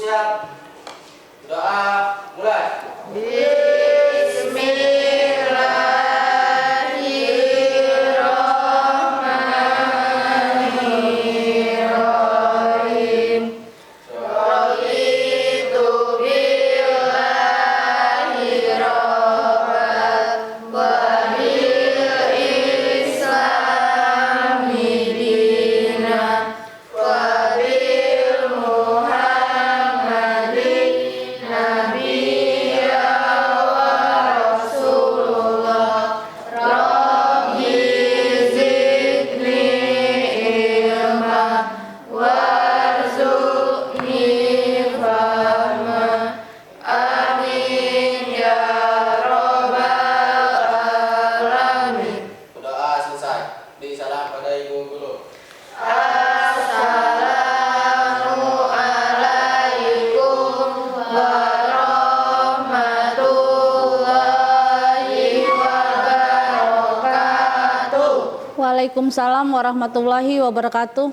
siap. Doa mulai. Waalaikumsalam warahmatullahi wabarakatuh.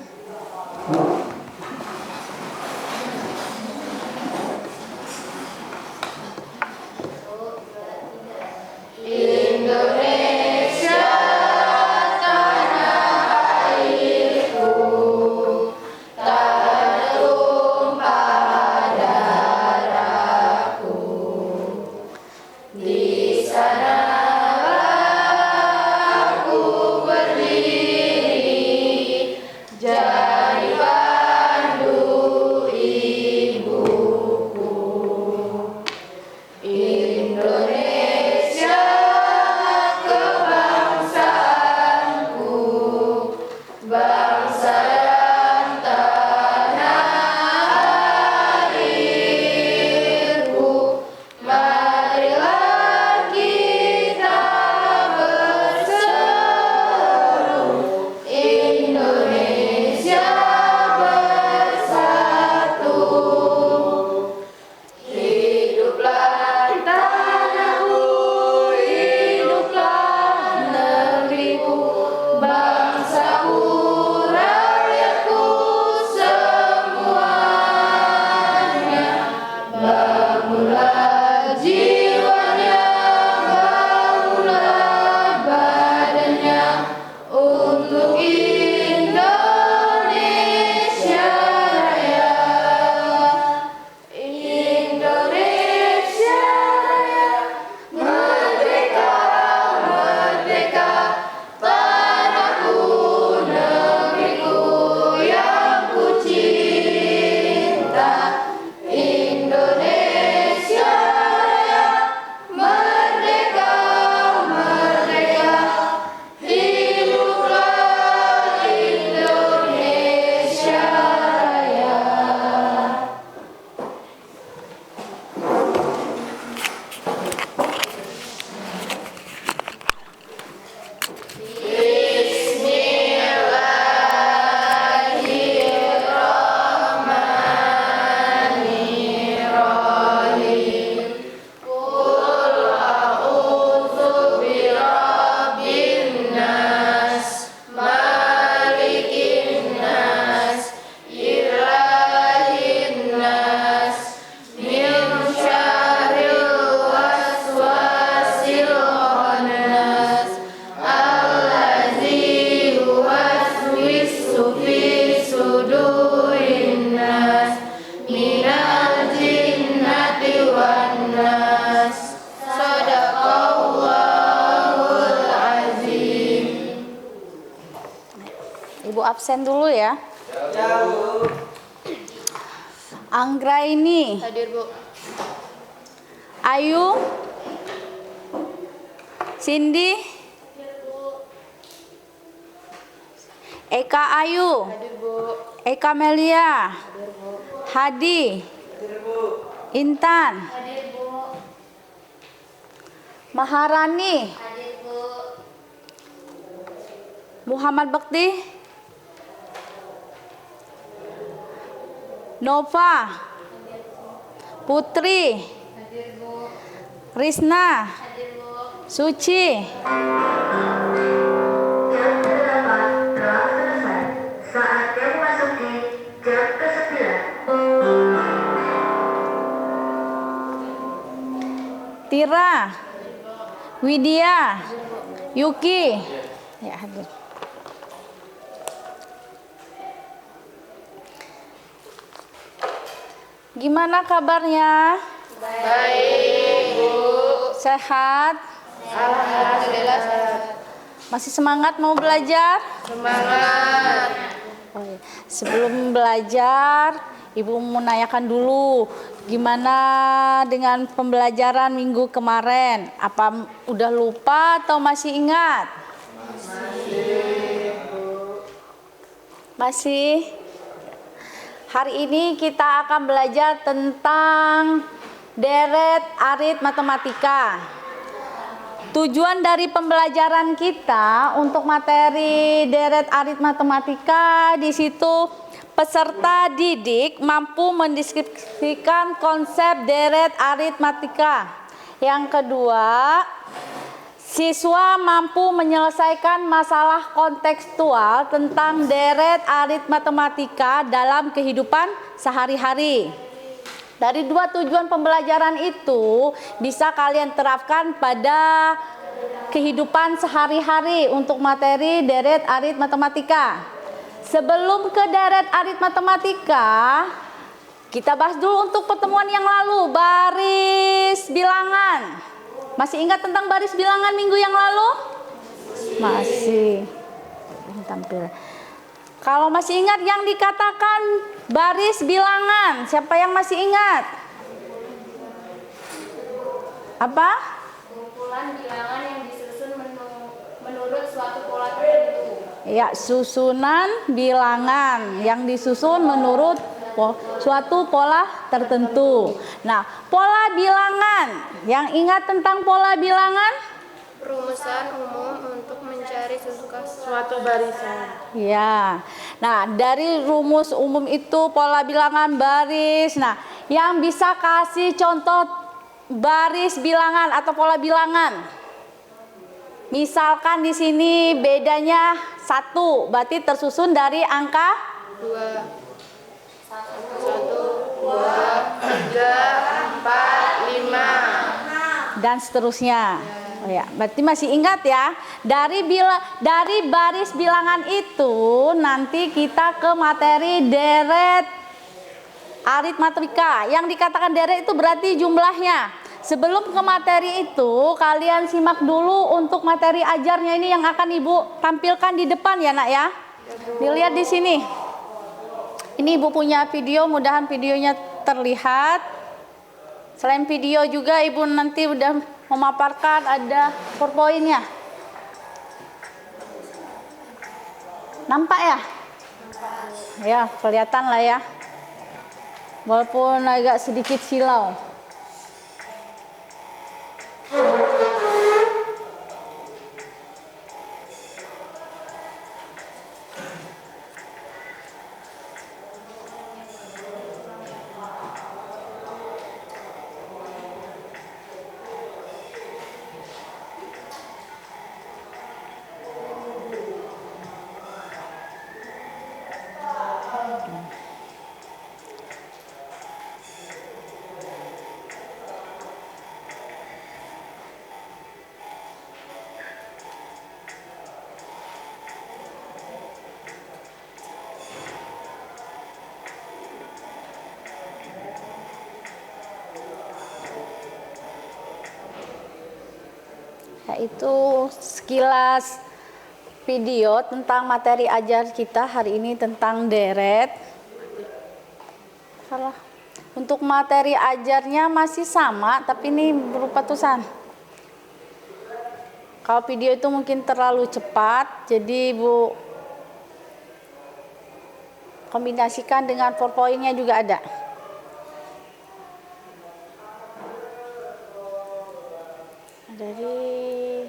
Ibu absen dulu ya. Anggraini. Hadir, Bu. Ayu. Cindy. Eka Ayu. Hadir, Bu. Eka Melia. Hadir, Bu. Hadi. Intan. Hadir, Bu. Maharani. Hadir, Bu. Muhammad Bakti. Nova. Putri. Hadir, Bu. Risna. Hadir, Bu. Suci. Jam 8 telah selesai. Saatnya memasuki jam ke-9. Tira, Widya, Yuki. Ya, hadir. Gimana kabarnya? Baik, Bu. Sehat? Alhamdulillah sehat. Masih semangat mau belajar? Semangat. Oh, iya. Sebelum belajar, Ibu mau nanyakan dulu, gimana dengan pembelajaran minggu kemarin? Apa udah lupa atau masih ingat? Masih. Hari ini kita akan belajar tentang deret arit matematika. Tujuan dari pembelajaran kita untuk materi deret arit matematika, di situ peserta didik mampu mendeskripsikan konsep deret aritmatika. Yang kedua, siswa mampu menyelesaikan masalah kontekstual tentang deret aritmatematika dalam kehidupan sehari-hari. Dari dua tujuan pembelajaran itu bisa kalian terapkan pada kehidupan sehari-hari untuk materi deret arit matematika. Sebelum ke deret arit matematika, kita bahas dulu untuk pertemuan yang lalu, baris bilangan. Masih ingat tentang baris bilangan minggu yang lalu? Masih. Tampil. Kalau masih ingat yang dikatakan baris bilangan, siapa yang masih ingat? Apa? Kumpulan bilangan yang disusun menurut suatu pola tertentu. Ya, susunan bilangan yang disusun menurut suatu pola tertentu. Nah, pola bilangan, yang ingat tentang pola bilangan? Rumusan umum untuk mencari suatu barisan. Ya, nah dari rumus umum itu pola bilangan baris. Nah, yang bisa kasih contoh baris bilangan atau pola bilangan. Misalkan di sini bedanya 1, berarti tersusun dari angka 2, 1, 2, 3, 4, 5. dan seterusnya. Oh ya, berarti masih ingat ya. Dari baris bilangan itu nanti kita ke materi deret aritmatika. Yang dikatakan deret itu berarti jumlahnya. Sebelum ke materi itu, kalian simak dulu untuk materi ajarnya ini yang akan Ibu tampilkan di depan ya, Nak ya. Dilihat di sini. Ini Ibu punya video, mudahan videonya terlihat. Selain video juga Ibu nanti udah memaparkan ada PowerPoint-nya. Nampak ya? Ya, kelihatan lah ya. Walaupun agak sedikit silau. Yaitu sekilas video tentang materi ajar kita hari ini tentang deret. Salah. Untuk materi ajarnya masih sama, tapi ini berupa tulisan. Kalau video itu mungkin terlalu cepat, jadi Ibu kombinasikan dengan PowerPoint-nya juga ada. Jadi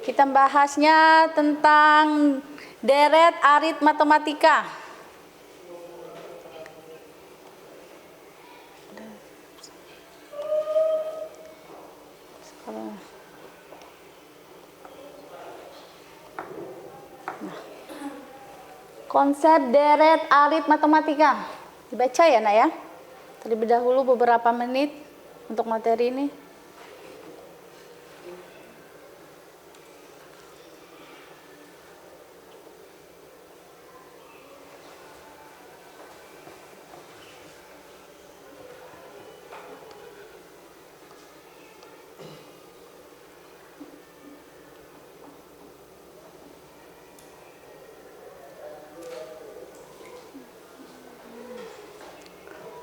kita bahasnya tentang deret arit matematika. Konsep deret arit matematika. Dibaca ya, Nak ya. Terlebih dahulu beberapa menit untuk materi ini.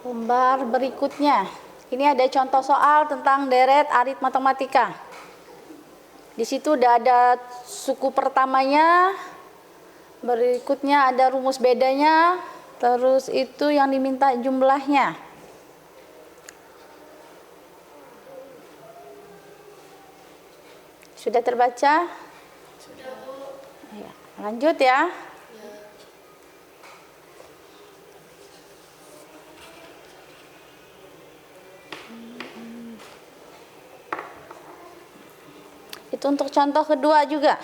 Lembar berikutnya. Ini ada contoh soal tentang deret arit matematika. Di situ udah ada suku pertamanya, berikutnya ada rumus bedanya, terus itu yang diminta jumlahnya. Sudah terbaca? Sudah, Bu. Ya, lanjut ya. Itu untuk contoh kedua juga.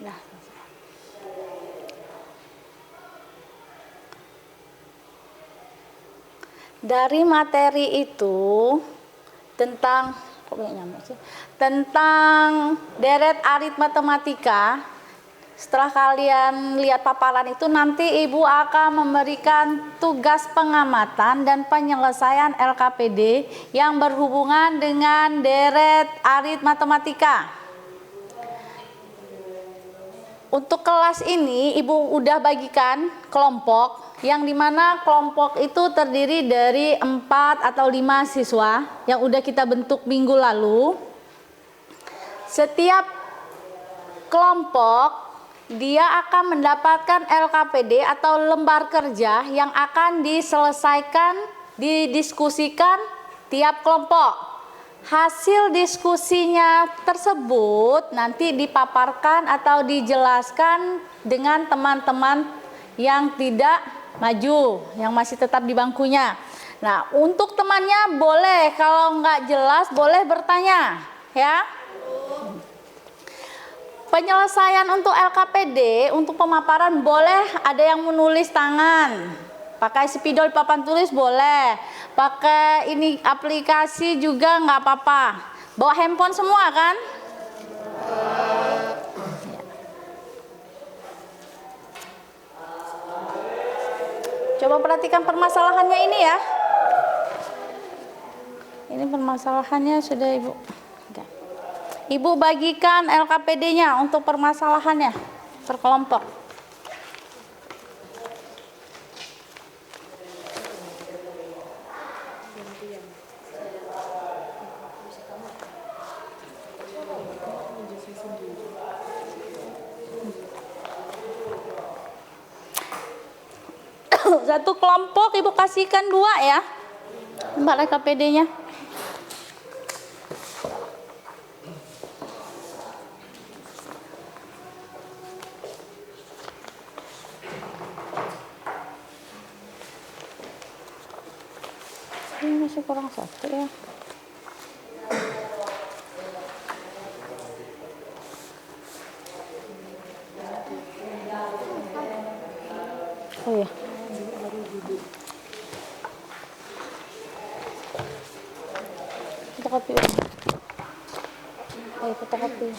Nah, dari materi itu tentang tentang deret arit matematika, setelah kalian lihat paparan itu nanti Ibu akan memberikan tugas pengamatan dan penyelesaian LKPD yang berhubungan dengan deret arit matematika. Untuk kelas ini Ibu udah bagikan kelompok, yang dimana kelompok itu terdiri dari 4 atau 5 siswa yang udah kita bentuk minggu lalu. Setiap kelompok dia akan mendapatkan LKPD atau lembar kerja yang akan diselesaikan, didiskusikan tiap kelompok. Hasil diskusinya tersebut nanti dipaparkan atau dijelaskan dengan teman-teman yang tidak maju, yang masih tetap di bangkunya. Nah, untuk temannya boleh, kalau nggak jelas boleh bertanya, ya. Penyelesaian untuk LKPD, untuk pemaparan boleh ada yang menulis tangan. Pakai spidol papan tulis boleh. Pakai ini aplikasi juga nggak apa-apa. Bawa handphone semua kan? Coba perhatikan permasalahannya ini ya. Ini permasalahannya sudah Ibu. Ibu bagikan LKPD-nya untuk permasalahannya per kelompok. Satu kelompok Ibu kasihkan 2 ya, lembar LKPD-nya. Ini masih kurang 1 ya. Oh ya. Fotokopi. Ayo fotokopi.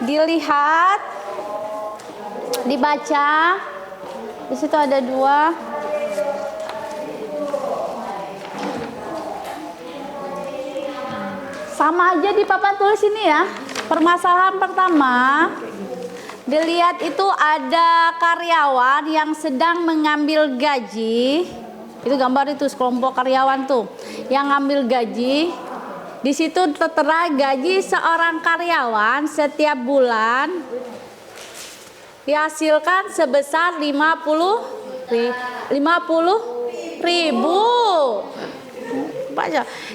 Dilihat, dibaca. Di situ ada 2. Sama aja di papan tulis ini ya. Permasalahan pertama, dilihat itu ada karyawan yang sedang mengambil gaji. Itu gambar itu sekelompok karyawan tuh yang ngambil gaji. Di situ tertera gaji seorang karyawan setiap bulan dihasilkan sebesar 50.000.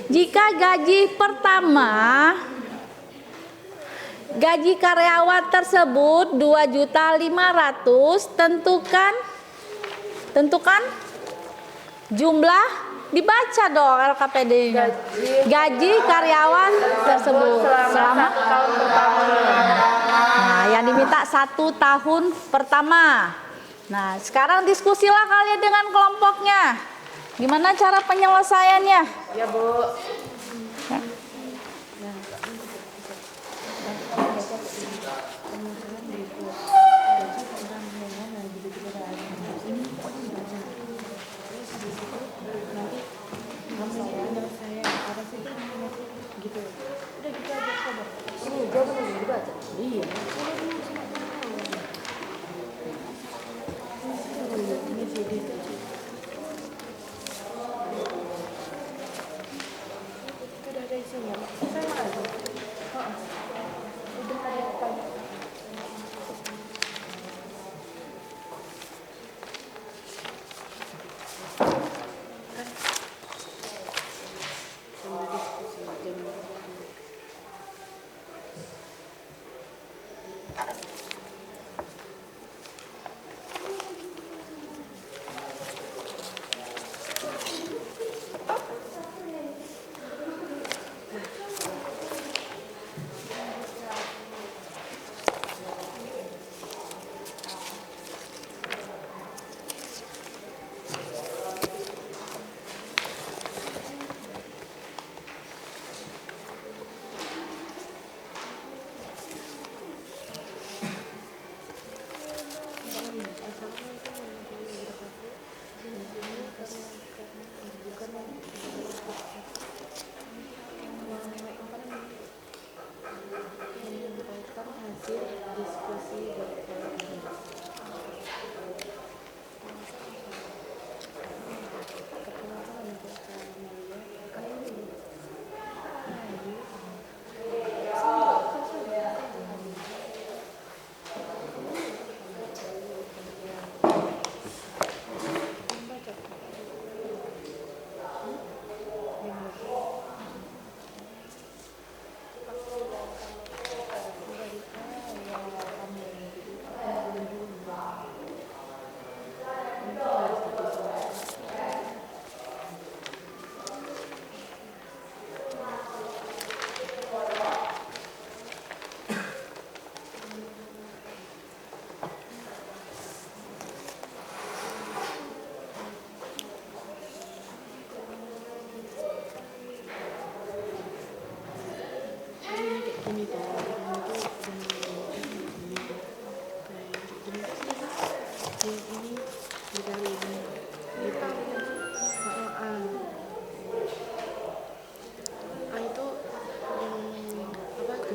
Jika gaji pertama, gaji karyawan tersebut 2.500.000, tentukan jumlah, dibaca dong LKPD-nya. Gaji karyawan tersebut selama tahun pertama. Nah, yang diminta 1 tahun pertama. Nah, sekarang diskusilah kalian dengan kelompoknya. Gimana cara penyelesaiannya? Ya, Bu.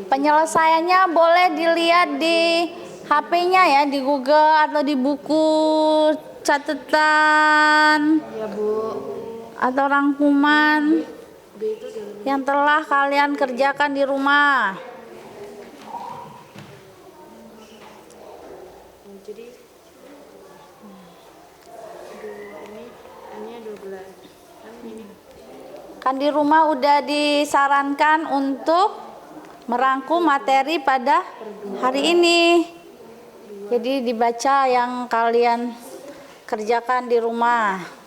Penyelesaiannya boleh dilihat di HP-nya ya, di Google atau di buku catatan Ya, Bu. atau rangkuman yang telah kalian kerjakan di rumah. Jadi ini 12. Kan di rumah udah disarankan untuk merangkum materi pada hari ini. Jadi dibaca yang kalian kerjakan di rumah.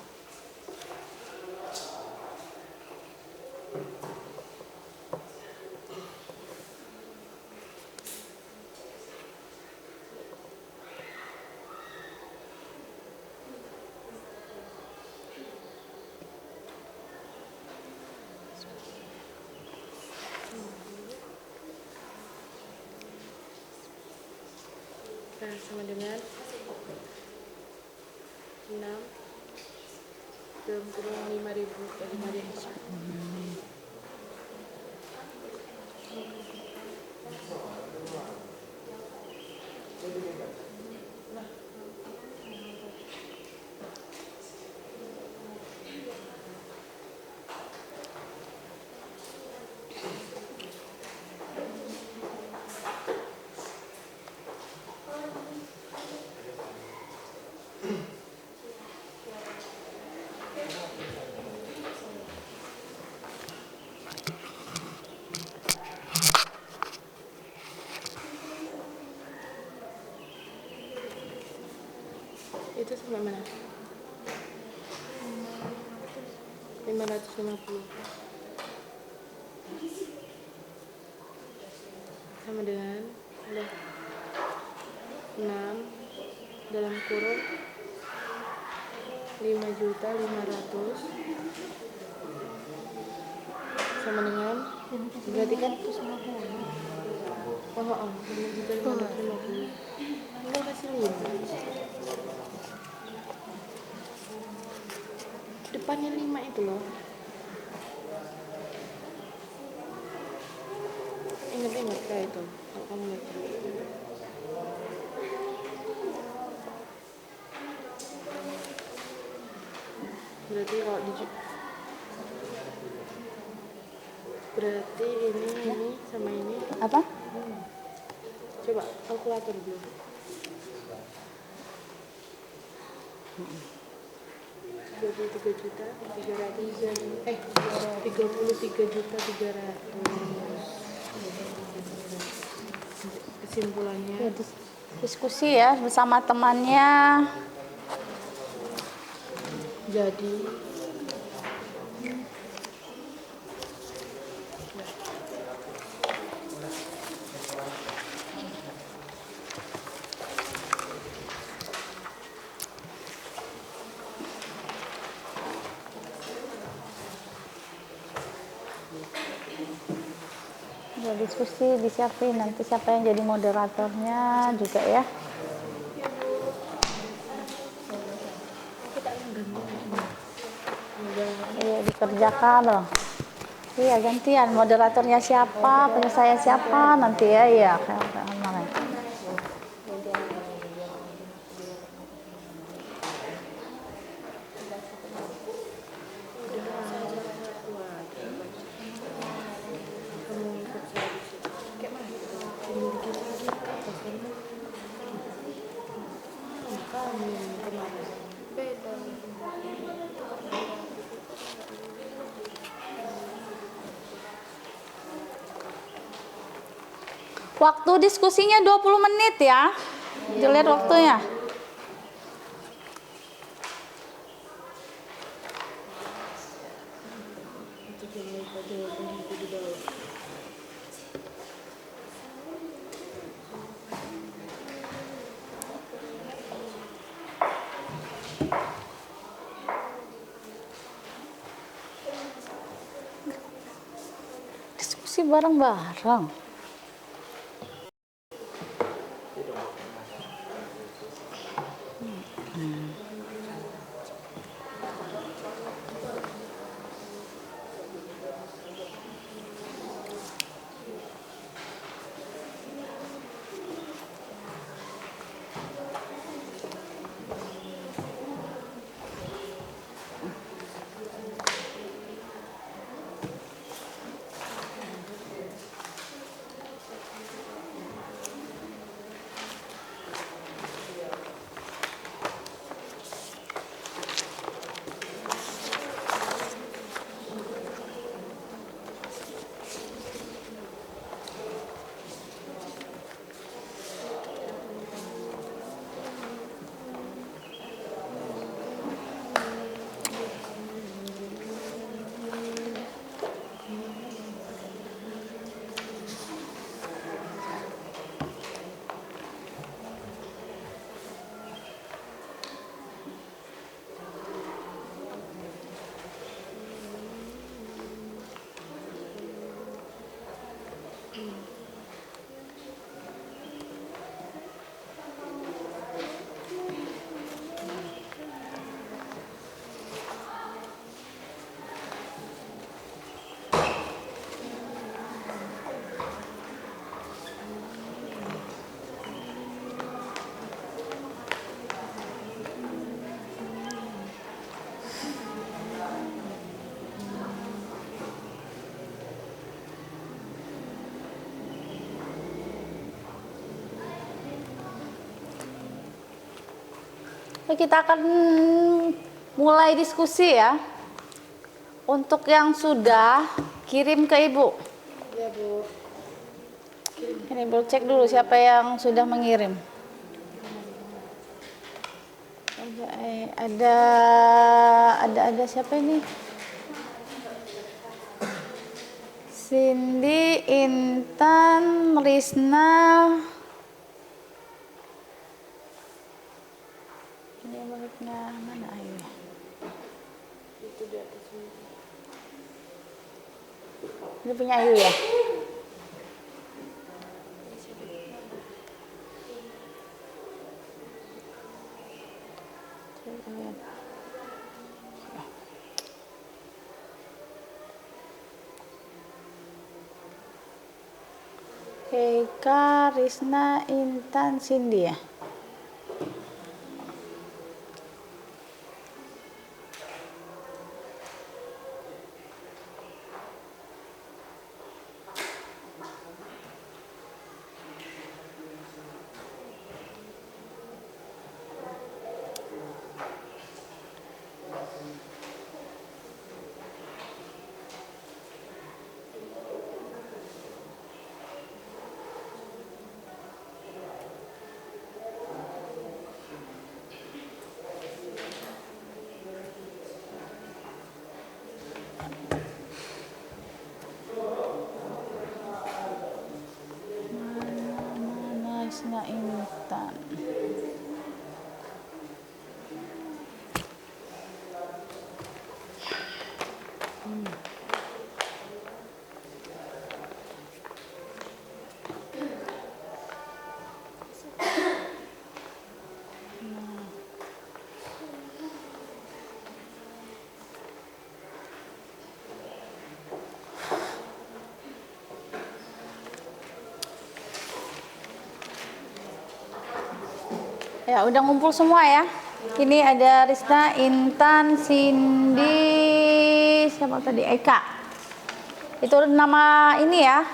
Nah, sama dengan 6 kurang 5.000 dari 5.000. Itu sampai mana? 550 sama dengan 6 dalam kurung 5.500.000 sama dengan berarti kan itu sama oh 5.550.000 enggak kasih 5 depannya 5 itu loh. Ingat-ingat kayak itu kalau kamu lihat. Berarti kalau berarti ini sama ini Apa? coba kalkulator dulu. Jadi 33.300 kesimpulannya Ya, diskusi ya bersama temannya. jadi Ya, diskusi disiapin nanti siapa yang jadi moderatornya juga ya. Iya dikerjakan loh. Iya gantian moderatornya siapa, penyelesaian siapa nanti ya iya kayak kemarin. Waktu diskusinya 20 menit ya. Dilihat waktunya. Diskusi bareng-bareng. Kita akan mulai diskusi ya. Untuk yang sudah kirim ke Ibu. ya Bu Ini Ibu cek dulu siapa yang sudah mengirim. Ada siapa ini? Cindy, Intan, Risna, Ini punya Ayu ya? Eka, Risna, Intan, Cindy ya? Risna, Intan. Ya, udah ngumpul semua ya. Ini ada Risna, Intan, Cindy, siapa tadi? Eka. Itu nama ini ya,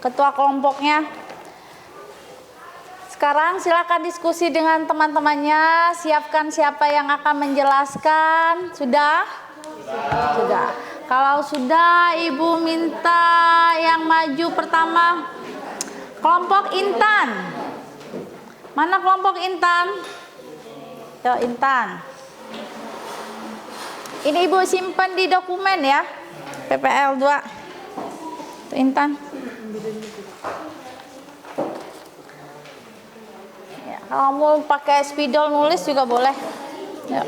ketua kelompoknya. Sekarang silakan diskusi dengan teman-temannya. Siapkan siapa yang akan menjelaskan. Sudah? Sudah. Kalau sudah, Ibu minta yang maju pertama. Kelompok Intan. Mana kelompok Intan? Yo, Intan. Ini Ibu simpan di dokumen ya. PPL 2. Tuh, Intan. Ya, kalau mau pakai spidol nulis juga boleh. Ya.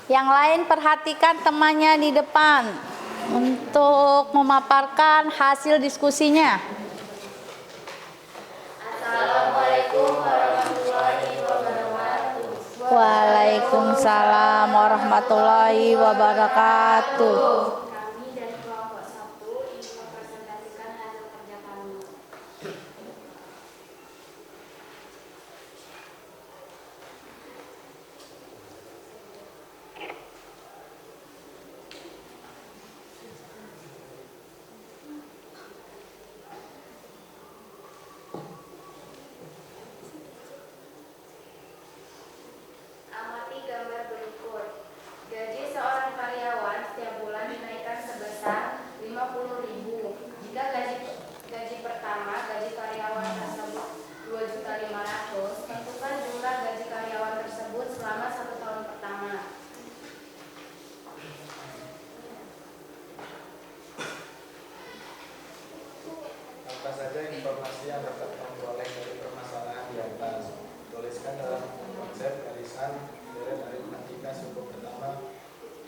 Yang lain perhatikan temannya di depan untuk memaparkan hasil diskusinya. Assalamualaikum warahmatullahi wabarakatuh. Waalaikumsalam warahmatullahi wabarakatuh. Kami dari kelompok 1 ingin mempresentasikan hasil kerja kami. Amati gambar berikut. Gaji seorang karyawan setiap bulan dinaikkan sebesar 50.000. Jika gaji pertama gaji karyawan tersebut 2.500.000, tentukan jumlah gaji karyawan tersebut selama 1 tahun pertama. Apa saja informasi yang dapat memperoleh dari permasalahan di atas? Tuliskan dalam konsep garisan deret aritmatika suku pertama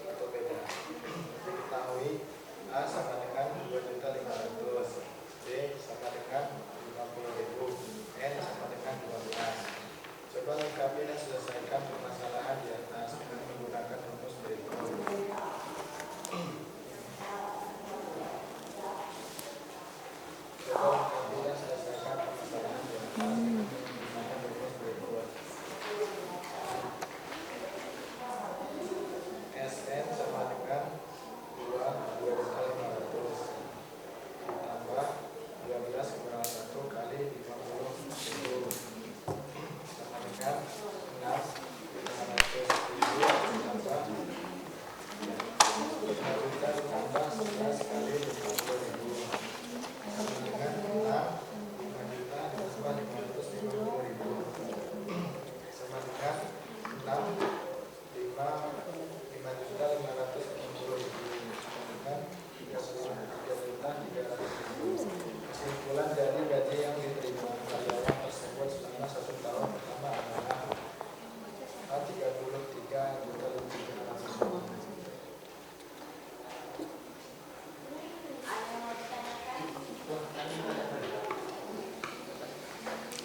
atau beda. Diketahui A sama dengan 2.500.000, B sama dengan 50.000, N sama dengan 12. Coba lengkapi dan selesaikan permasalahan di atas dengan menggunakan rumus berikut. Coba lengkapi dan selesaikan permasalahan di atas dengan menggunakan rumus berikut.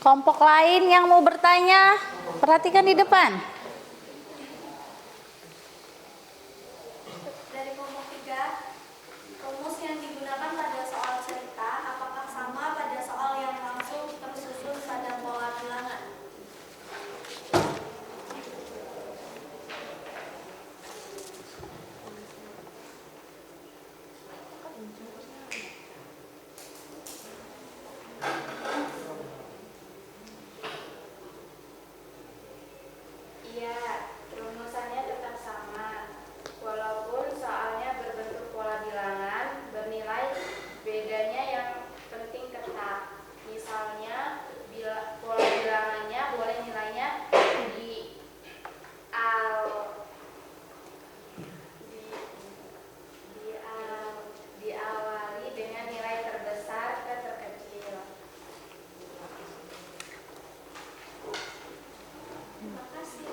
Kelompok lain yang mau bertanya, perhatikan di depan. Dari kelompok 3, rumus yang digunakan pada soal cerita apakah sama pada soal yang langsung tersusun pada pola bilangan? Iya, rumusannya tetap sama. Walaupun soalnya berbentuk pola bilangan, bernilai bedanya yang penting tetap. Misalnya, pola bilangannya boleh nilainya di al di, diawali dengan nilai terbesar ke terkecil. Terima kasih.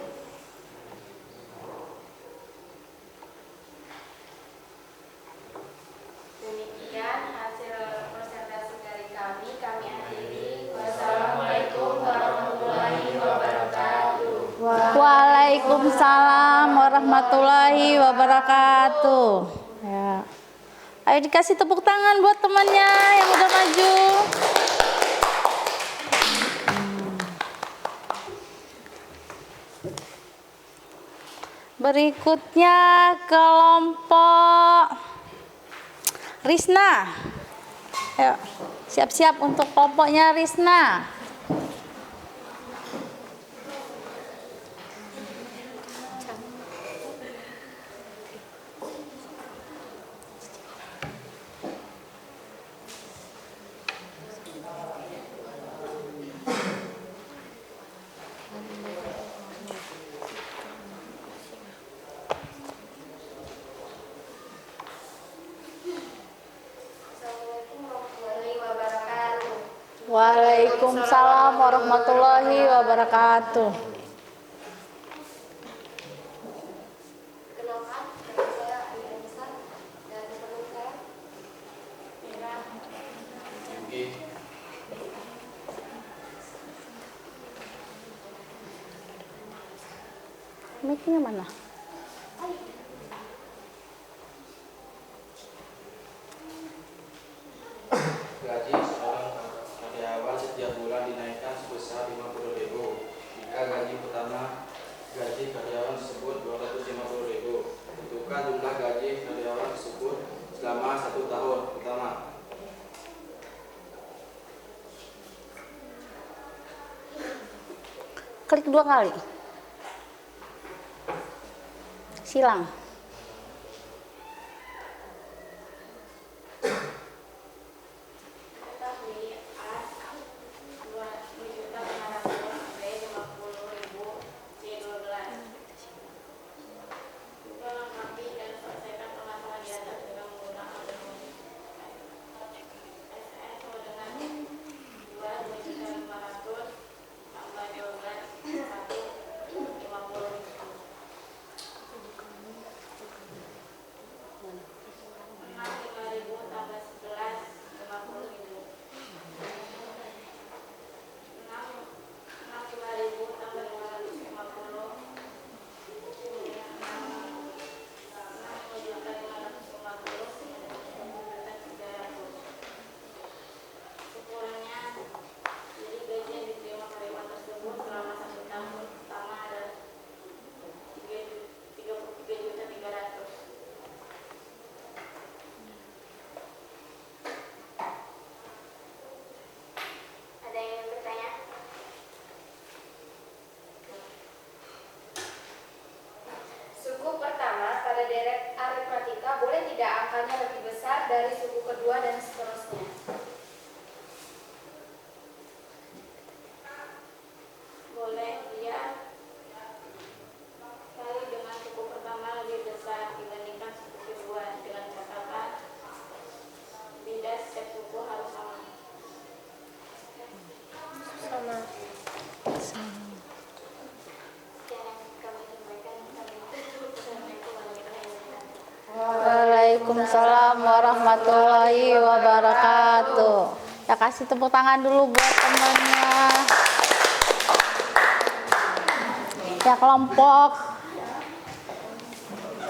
Demikian hasil presentasi dari kami akhiri. Wassalamualaikum warahmatullahi wabarakatuh. Waalaikumsalam warahmatullahi wabarakatuh. Ya. Ayo dikasih tepuk tangan buat temannya yang udah maju. Berikutnya kelompok Risna. Ayo, siap-siap untuk kelompoknya Risna. Assalamualaikum warahmatullahi wabarakatuh. Waalaikumsalam warahmatullahi wabarakatuh. Kenalkan, nama saya Aisyah dan teman saya Mira. Oke. Mic-nya mana? Gaji seorang karyawan setiap bulan dinaikkan sebesar 50.000. Jika gaji pertama gaji karyawan tersebut 250.000. Tentukan jumlah gaji karyawan tersebut selama 1 tahun pertama. Klik 2 kali. Silang. Ketahui A 2.500.000, B 50.000, C 12. Juga lengkapi dan selesaikan pengaturan di atas dengan menggunakan rumus. SN sama dengan 2.500 tambah 12 1 50. 5.000 tambah 11 50.000. 5.000 tambah 550 Ukurannya, jadi gaji yang diterima karyawan tersebut selama 1 tahun pertama adalah 33.300.000. Ada yang ingin bertanya? Suku pertama pada deret aritmatika boleh tidak angkanya lebih besar dari suku kedua dan seterusnya? Boleh, dia kali dengan suku pertama lebih besar dibandingkan suku kedua dengan catatan beda setiap suku harus sama. Sama. Sekian yang kami sampaikan. Assalamualaikum warahmatullahi wabarakatuh. Waalaikumsalam warahmatullahi wabarakatuh. Ya kasih tepuk tangan dulu buat temannya. Ya, kelompok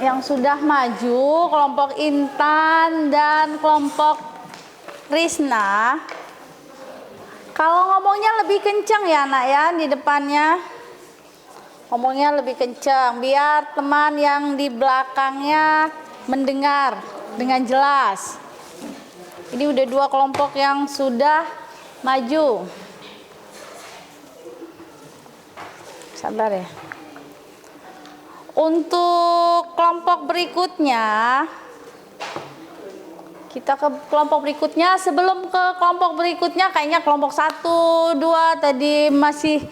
yang sudah maju, kelompok Intan dan kelompok Risna. Kalau ngomongnya lebih kencang ya nak ya di depannya. Ngomongnya lebih kencang biar teman yang di belakangnya mendengar dengan jelas. Ini udah 2 kelompok yang sudah maju. Sabar ya. Untuk kelompok berikutnya, kita ke kelompok berikutnya. Sebelum ke kelompok berikutnya, kayaknya kelompok 1, 2 tadi masih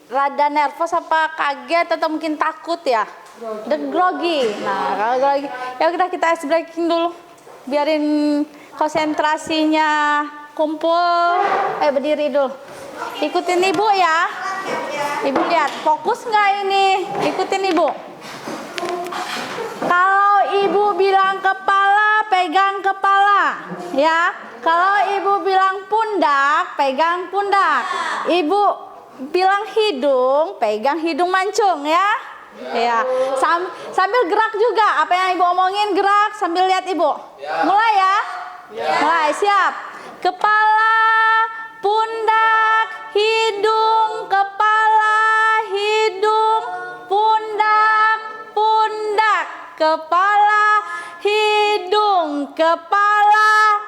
rada nervous apa kaget atau mungkin takut ya? Grogi. Nah, kalau grogi, ya udah kita ice breaking dulu. Biarin konsentrasinya kumpul. Berdiri dulu. Ikutin ibu ya. Ibu lihat, fokus nggak ini? Ikutin ibu. Kalau ibu bilang kepala, pegang kepala, ya. Kalau ibu bilang pundak, pegang pundak. Ibu bilang hidung, pegang hidung mancung, ya. Ya. Sambil gerak juga. Apa yang ibu omongin gerak sambil lihat ibu. Mulai ya. Mulai, siap. Kepala, pundak, hidung, kepala, hidung, pundak, pundak, kepala, hidung, kepala.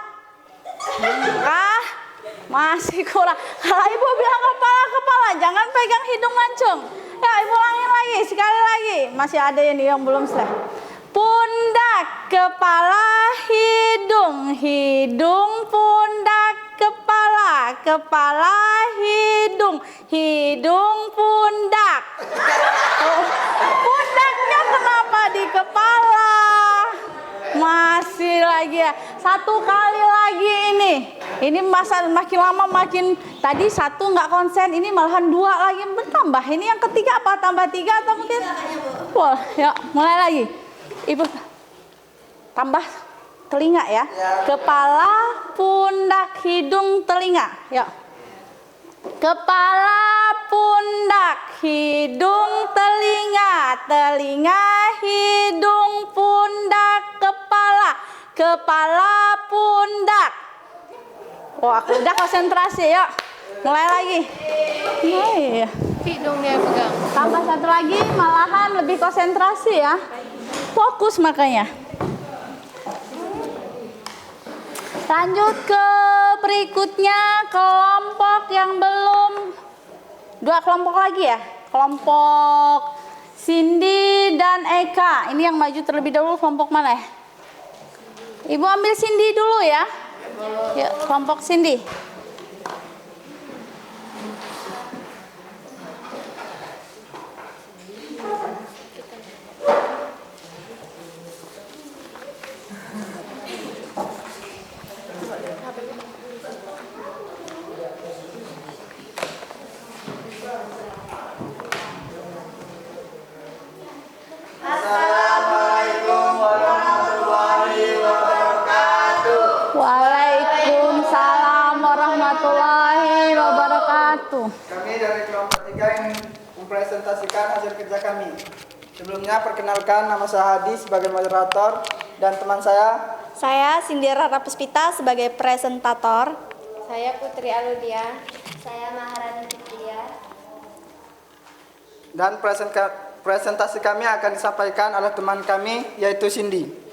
Masih kurang. Kalau ibu bilang kepala, kepala, jangan pegang hidung mancung. Ya, ibu ulangin lagi, sekali lagi. Masih ada ini yang belum selesai. Pundak, kepala, hidung, hidung, pundak, kepala, kepala, hidung, hidung, pundak. Pundaknya kenapa di kepala? Masih lagi ya. 1 kali lagi ini. Ini masa makin lama makin, tadi 1 nggak konsen, ini malahan 2 lagi bertambah. Ini yang ketiga apa tambah 3 atau mungkin? Wah, ya mulai lagi. Ibu tambah telinga ya. Kepala, pundak, hidung, telinga. Ya. Kepala, pundak, hidung, telinga, telinga, hidung, pundak, kepala, kepala, pundak. Wah, aku udah konsentrasi ya. Mulai lagi. Iya. Hidungnya pegang. Tambah 1 lagi, malahan lebih konsentrasi ya. Fokus makanya. Lanjut ke berikutnya, kelompok yang belum, 2 kelompok lagi ya. Kelompok Cindy dan Eka. Ini yang maju terlebih dahulu, kelompok mana ya? Ibu ambil Cindy dulu ya. Ya, kelompok Cindy. Waalaikumsalam warahmatullahi wabarakatuh. Kami dari kelompok 3 ingin mempresentasikan hasil kerja kami. Sebelumnya perkenalkan, nama saya Hadi sebagai moderator dan teman saya. Saya Sindira Rapuspita sebagai presentator. Saya Putri Aludia. Saya Maharani Fitria. Dan presentasi kami akan disampaikan oleh teman kami yaitu Cindy.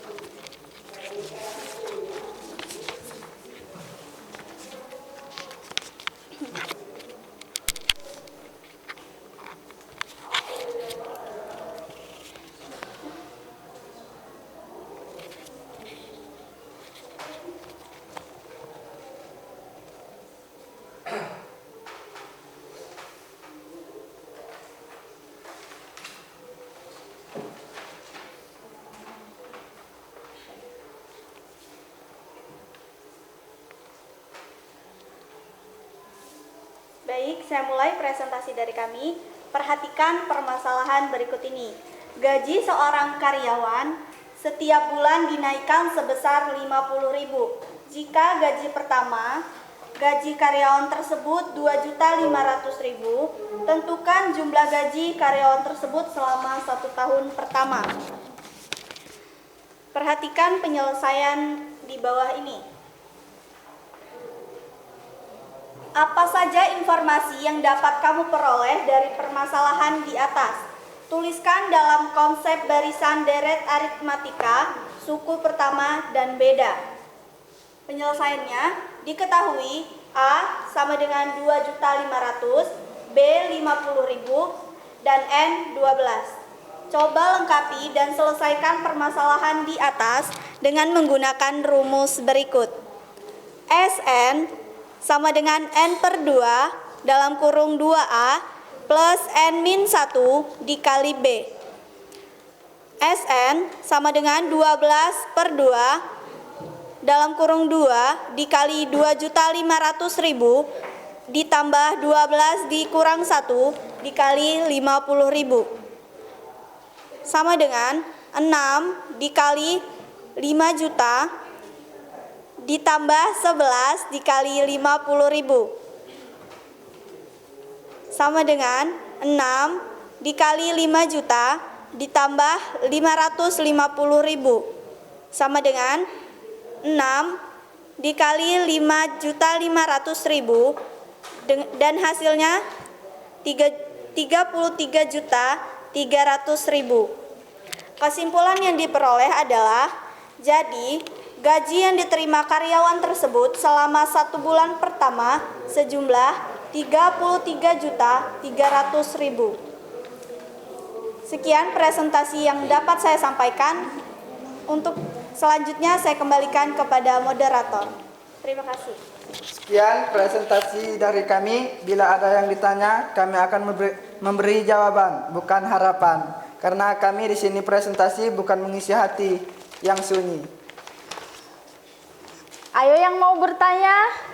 Baik, saya mulai presentasi dari kami. Perhatikan permasalahan berikut ini. Gaji seorang karyawan setiap bulan dinaikkan sebesar 50.000. Jika gaji pertama gaji karyawan tersebut 2.500.000. Tentukan jumlah gaji karyawan tersebut selama 1 tahun pertama. Perhatikan penyelesaian di bawah ini. Apa saja informasi yang dapat kamu peroleh dari permasalahan di atas? Tuliskan dalam konsep barisan deret aritmatika, suku pertama dan beda. Penyelesaiannya diketahui A sama dengan 2.500.000, B 50.000, dan N 12. Coba lengkapi dan selesaikan permasalahan di atas dengan menggunakan rumus berikut. Sn sama dengan N per 2 dalam kurung 2A plus N min 1 dikali B. Sn sama dengan 12 per 2 dalam kurung 2 dikali 2.500.000 ditambah 12 dikurang 1 dikali 50.000. Sama dengan 6 dikali 5 juta ditambah 11 dikali 50.000. Sama dengan 6 dikali 5 juta ditambah 550.000. Sama dengan 6 dikali 5.500.000 dan hasilnya 33.300.000. Kesimpulan yang diperoleh adalah jadi gaji yang diterima karyawan tersebut selama 1 bulan pertama sejumlah 33.300.000. Sekian presentasi yang dapat saya sampaikan. Untuk selanjutnya saya kembalikan kepada moderator. Terima kasih. Sekian presentasi dari kami. Bila ada yang ditanya, kami akan memberi jawaban, bukan harapan. Karena kami di sini presentasi bukan mengisi hati yang sunyi. Ayo yang mau bertanya.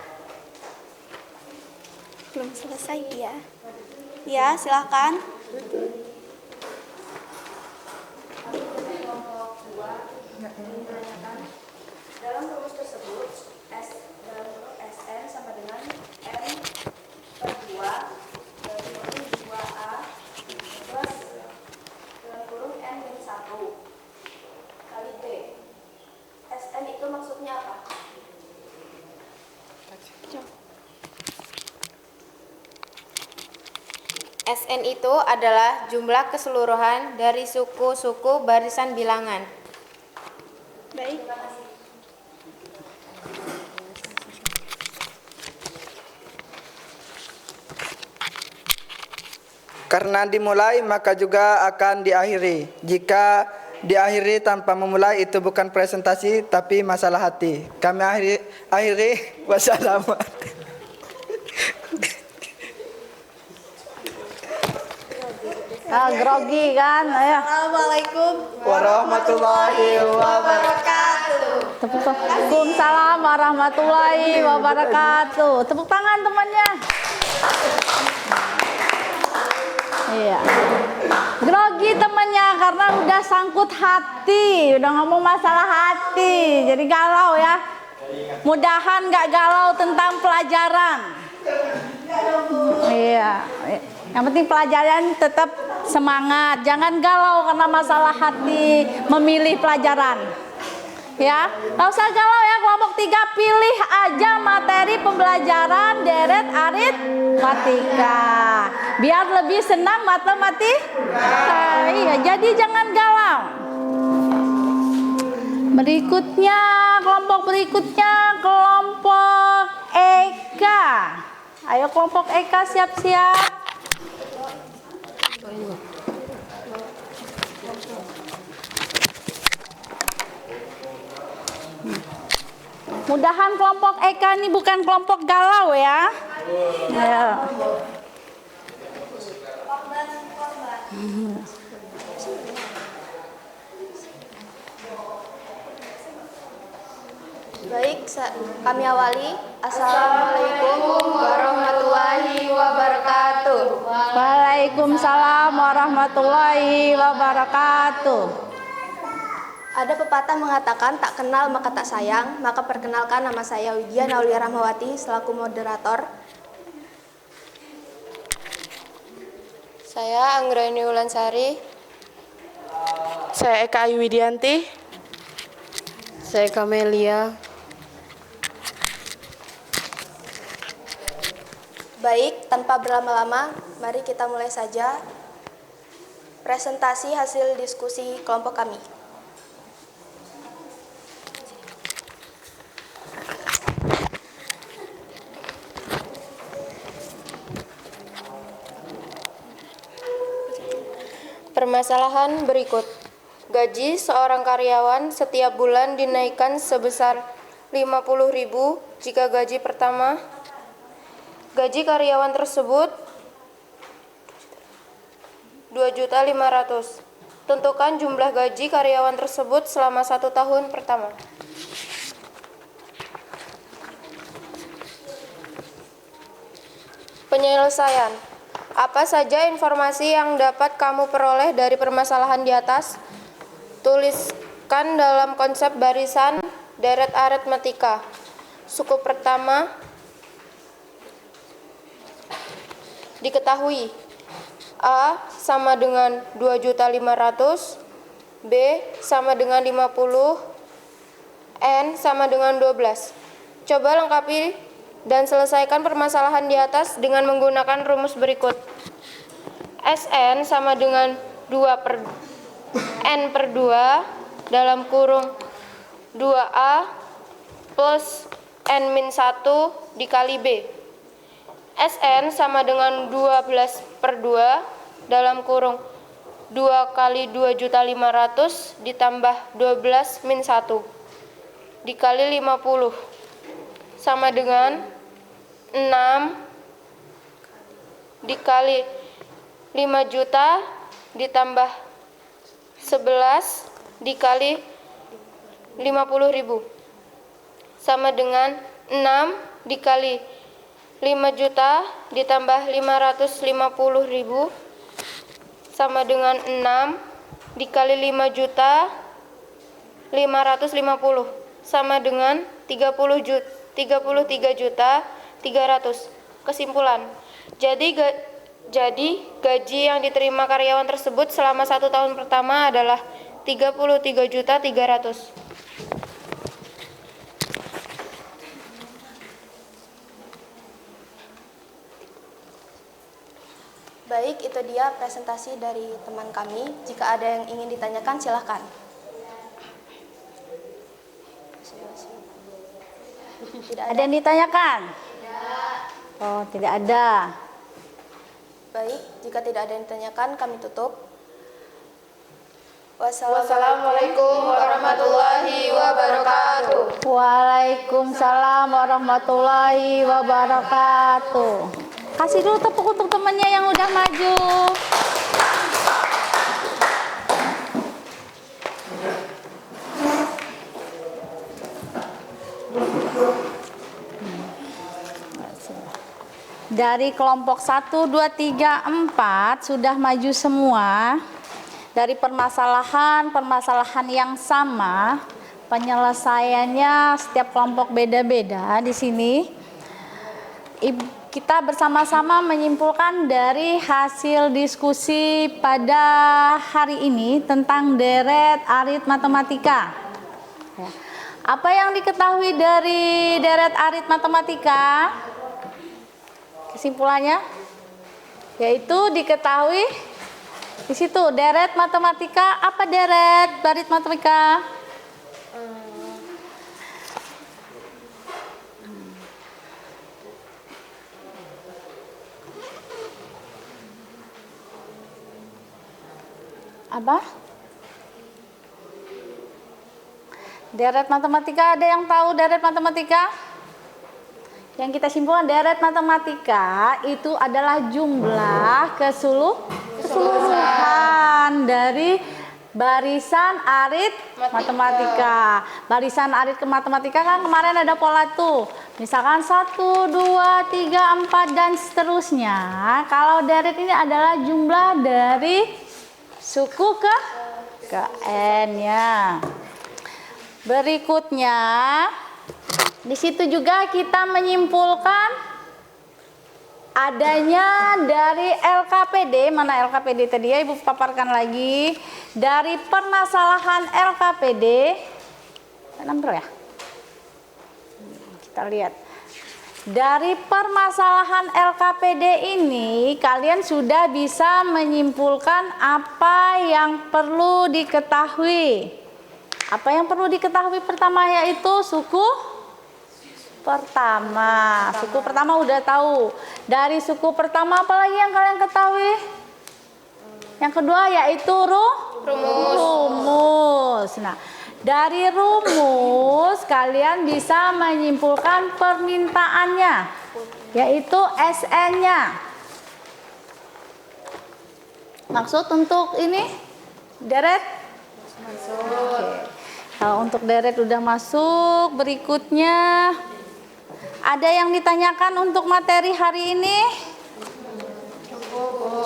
Belum selesai dia. Ya, silakan. Dalam rumus tersebut, dalam kurung Sn sama dengan N per 2 dalam kurung 2A plus dalam kurung N min 1 kali B. Sn itu maksudnya apa? Sn itu adalah jumlah keseluruhan dari suku-suku barisan bilangan. Baik. Karena dimulai maka juga akan diakhiri. Jika diakhiri tanpa memulai itu bukan presentasi tapi masalah hati. Kami akhiri wassalamu. Grogi kan, ayo. Assalamualaikum Warahmatullahi wabarakatuh. Waalaikumsalam warahmatullahi wabarakatuh. Tepuk tangan temannya. Iya. Grogi temannya karena udah sangkut hati, udah ngomong masalah hati, jadi galau ya. Mudahan nggak galau tentang pelajaran. Iya. Yang penting pelajaran tetap semangat, jangan galau karena masalah hati memilih pelajaran. Ya, nggak usah galau ya. Kelompok 3 pilih aja materi pembelajaran deret aritmatika biar lebih senang matematika. Iya, jadi jangan galau. Berikutnya, kelompok berikutnya kelompok Eka. Ayo kelompok Eka siap-siap. Mudahan kelompok Eka ini bukan kelompok galau ya. Ayo. Baik, kami awali. Assalamualaikum warahmatullahi wabarakatuh. Waalaikumsalam warahmatullahi wabarakatuh. Ada pepatah mengatakan tak kenal maka tak sayang, maka perkenalkan nama saya Widya Naulia Rahmawati selaku moderator. Saya Anggraini Wulansari. Saya Eka Ayu Widianti. Saya Kamelia. Baik, tanpa berlama-lama, mari kita mulai saja presentasi hasil diskusi kelompok kami. Permasalahan berikut. Gaji seorang karyawan setiap bulan dinaikkan sebesar 50.000 jika gaji pertama. Gaji karyawan tersebut 2.500.000. Tentukan jumlah gaji karyawan tersebut selama 1 tahun pertama. Penyelesaian. Apa saja informasi yang dapat kamu peroleh dari permasalahan di atas? Tuliskan dalam konsep barisan deret aritmatika. Suku pertama diketahui. A sama dengan 2.500.000, B sama dengan 50, N sama dengan 12. Coba lengkapi dan selesaikan permasalahan di atas dengan menggunakan rumus berikut. Sn sama dengan 2/n/2 dalam kurung 2A plus n-1 dikali B. Sn sama dengan 12/2 dalam kurung 2 kali 2.500.000 ditambah 12-1 dikali 50 sama dengan 6 dikali 5 juta ditambah 11 dikali 50.000 sama dengan 6 dikali 5 juta ditambah 550.000 sama dengan 6 dikali 5 juta 550 sama dengan 33.300.000. Kesimpulan. Jadi gaji yang diterima karyawan tersebut selama 1 tahun pertama adalah 33.300.000. Baik, itu dia presentasi dari teman kami. Jika ada yang ingin ditanyakan, silahkan. Tidak Ada yang ditanyakan? Oh, tidak ada. Baik, jika tidak ada yang ditanyakan, kami tutup. Wassalamualaikum warahmatullahi wabarakatuh. Waalaikumsalam warahmatullahi wabarakatuh. Kasih dulu tepuk untuk temannya yang udah maju. Dari kelompok 1, 2, 3, 4 sudah maju semua. Dari permasalahan yang sama, penyelesaiannya setiap kelompok beda-beda di sini. Kita bersama-sama menyimpulkan dari hasil diskusi pada hari ini tentang deret arit matematika. Apa yang diketahui dari deret arit matematika? Kesimpulannya yaitu diketahui di situ deret matematika. Apa deret arit matematika? Apa? Deret matematika, ada yang tahu deret matematika? Yang kita simpulkan deret matematika itu adalah jumlah keseluruhan dari barisan arit matematika. Barisan arit ke matematika kan kemarin ada pola tuh. Misalkan 1, 2, 3, 4 dan seterusnya. Kalau deret ini adalah jumlah dari suku ke n-nya. Berikutnya, di situ juga kita menyimpulkan adanya dari LKPD, mana LKPD tadi ya, Ibu paparkan lagi. Dari permasalahan LKPD, nomor ya? Kita lihat. Dari permasalahan LKPD ini, kalian sudah bisa menyimpulkan apa yang perlu diketahui. Apa yang perlu diketahui pertama yaitu suku pertama. Suku pertama udah tahu. Dari suku pertama apa lagi yang kalian ketahui? Yang kedua yaitu rumus. Nah, dari rumus kalian bisa menyimpulkan permintaannya, yaitu SN-nya. Maksud untuk ini deret? Oke. Kalau untuk deret udah masuk, berikutnya ada yang ditanyakan untuk materi hari ini?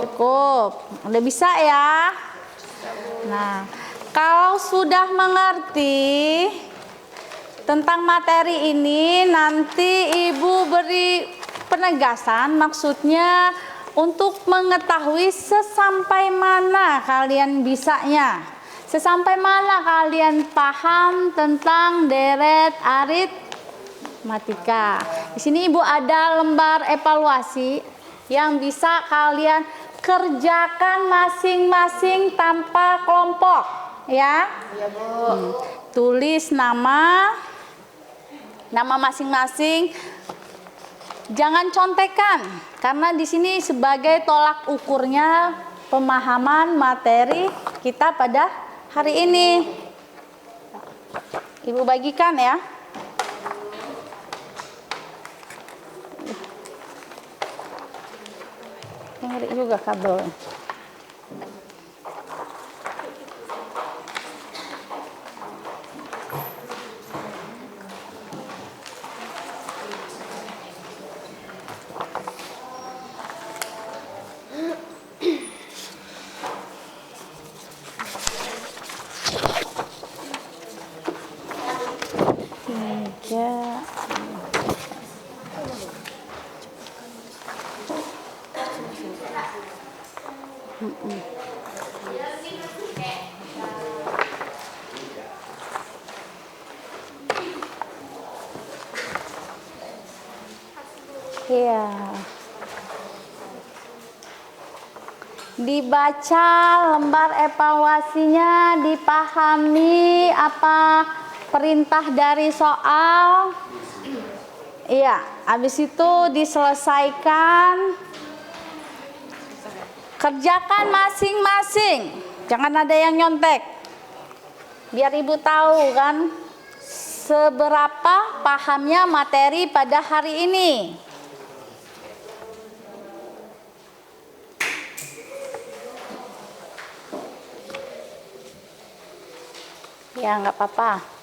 Cukup. Udah bisa ya? Nah, kalau sudah mengerti tentang materi ini, nanti Ibu beri penegasan, maksudnya untuk mengetahui sesampai mana kalian bisanya, sesampai mana kalian paham tentang deret aritmatika. Di sini Ibu ada lembar evaluasi yang bisa kalian kerjakan masing-masing tanpa kelompok, ya. Iya, Bu. Tulis nama masing-masing. Jangan contekan, karena di sini sebagai tolak ukurnya pemahaman materi kita pada hari ini. Ibu bagikan ya. Ngeri juga kabel. Iya. Dibaca lembar evaluasinya, dipahami apa perintah dari soal. Iya, habis itu diselesaikan. Kerjakan masing-masing. Jangan ada yang nyontek. Biar Ibu tahu kan seberapa pahamnya materi pada hari ini. Ya, nggak apa-apa.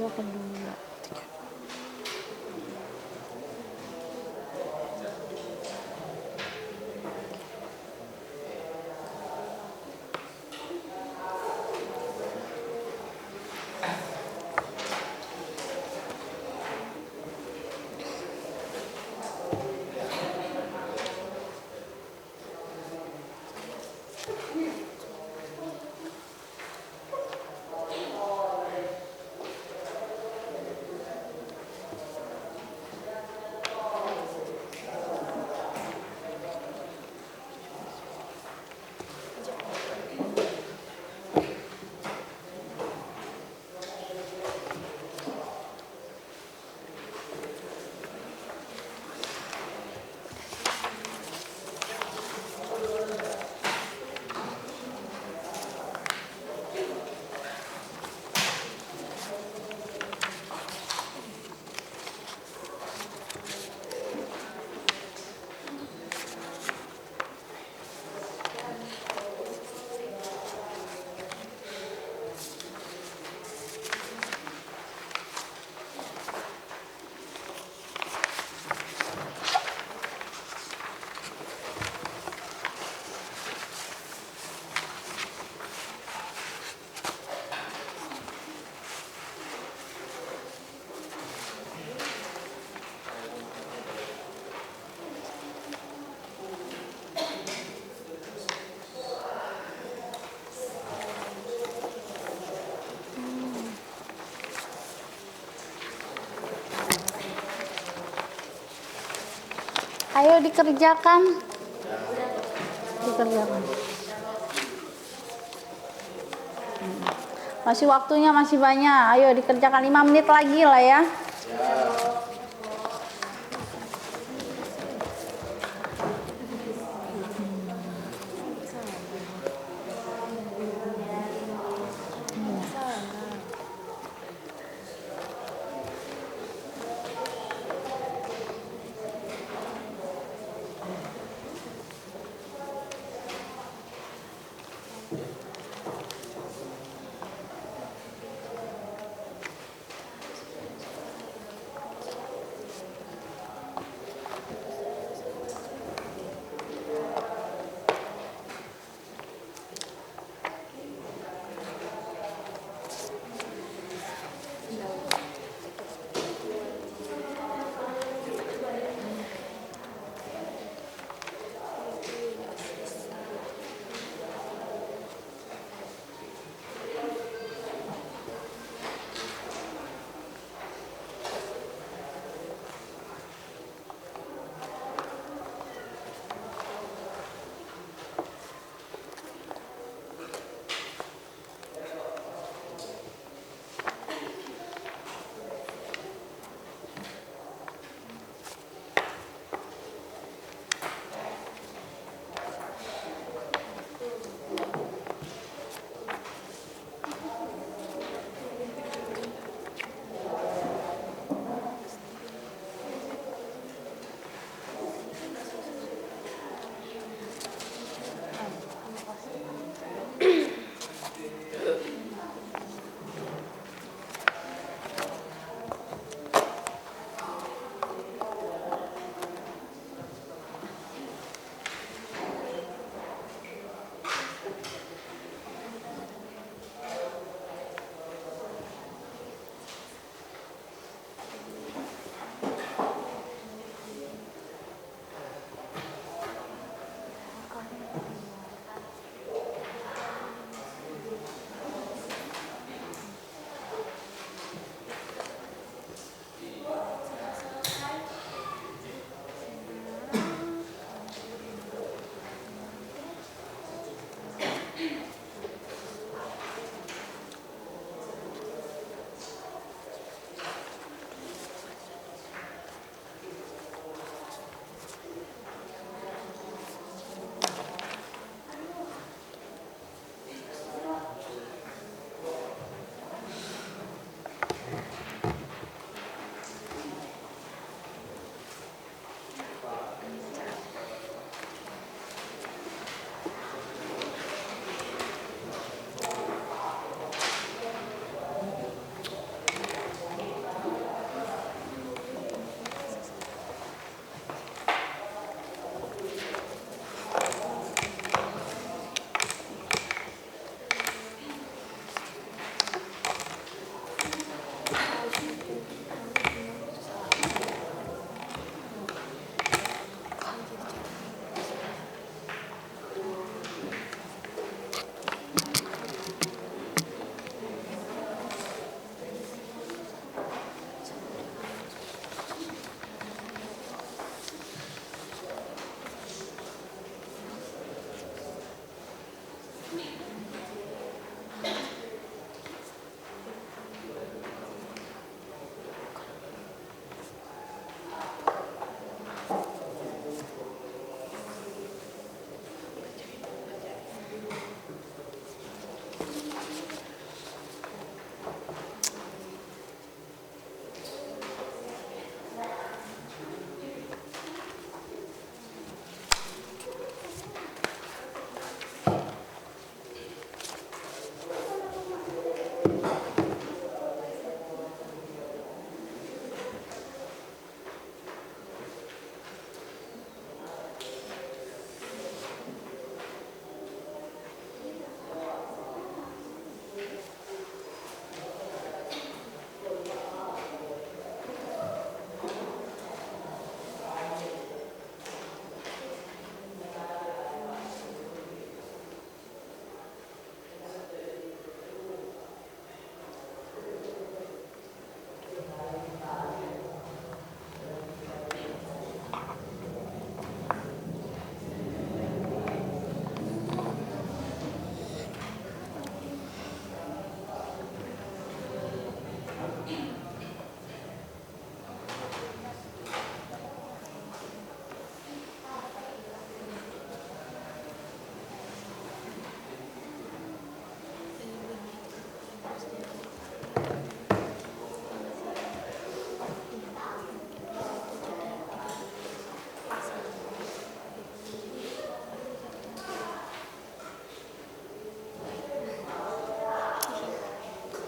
Kedua. Ayo dikerjakan. Dikerjakan. Masih waktunya masih banyak. Ayo dikerjakan 5 menit lagi lah ya.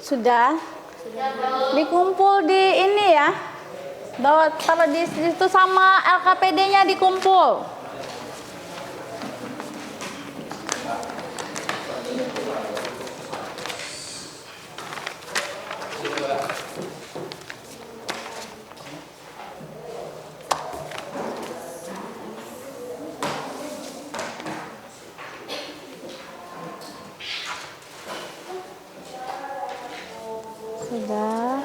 Sudah? Dikumpul di ini ya. Bawa taruh di situ sama LKPD-nya dikumpul. Sudah.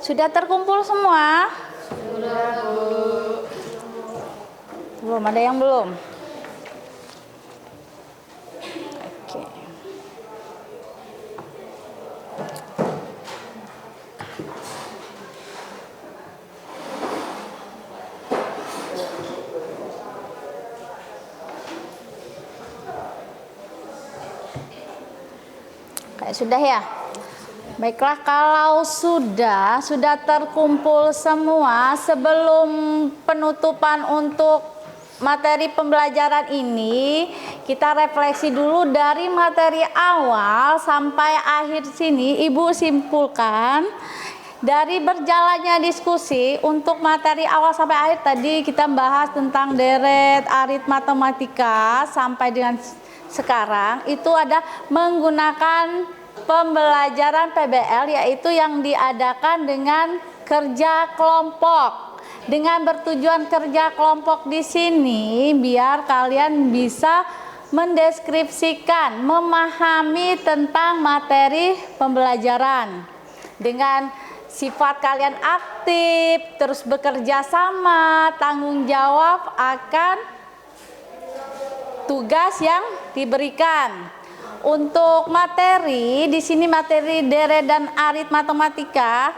Sudah terkumpul semua? Sudah, Bu. Belum, ada yang belum? Oke. Kayak sudah ya? Baiklah, kalau sudah terkumpul semua, sebelum penutupan untuk materi pembelajaran ini, kita refleksi dulu dari materi awal sampai akhir sini. Ibu simpulkan dari berjalannya diskusi untuk materi awal sampai akhir tadi kita bahas tentang deret, arit, matematika sampai dengan sekarang itu ada menggunakan pembelajaran PBL, yaitu yang diadakan dengan kerja kelompok. Dengan bertujuan kerja kelompok di sini biar kalian bisa mendeskripsikan, memahami tentang materi pembelajaran. Dengan sifat kalian aktif, terus bekerja sama, tanggung jawab akan tugas yang diberikan. Untuk materi di sini materi deret dan arit matematika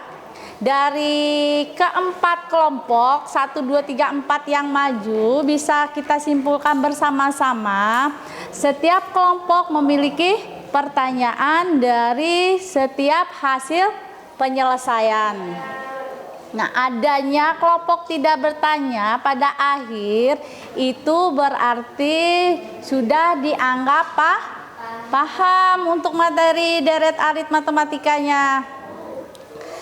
dari keempat kelompok 1, 2, 3, 4 yang maju bisa kita simpulkan bersama-sama. Setiap kelompok memiliki pertanyaan dari setiap hasil penyelesaian. Nah, adanya kelompok tidak bertanya pada akhir itu berarti sudah dianggap paham untuk materi deret arit matematikanya.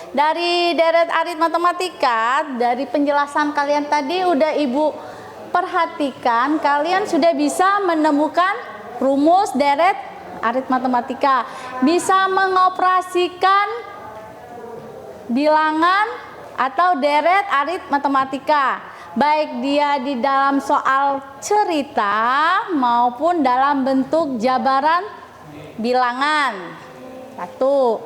Dari deret arit matematika, dari penjelasan kalian tadi udah Ibu perhatikan, kalian sudah bisa menemukan rumus deret arit matematika, bisa mengoperasikan bilangan atau deret arit matematika, baik dia di dalam soal cerita maupun dalam bentuk jabaran bilangan. Satu.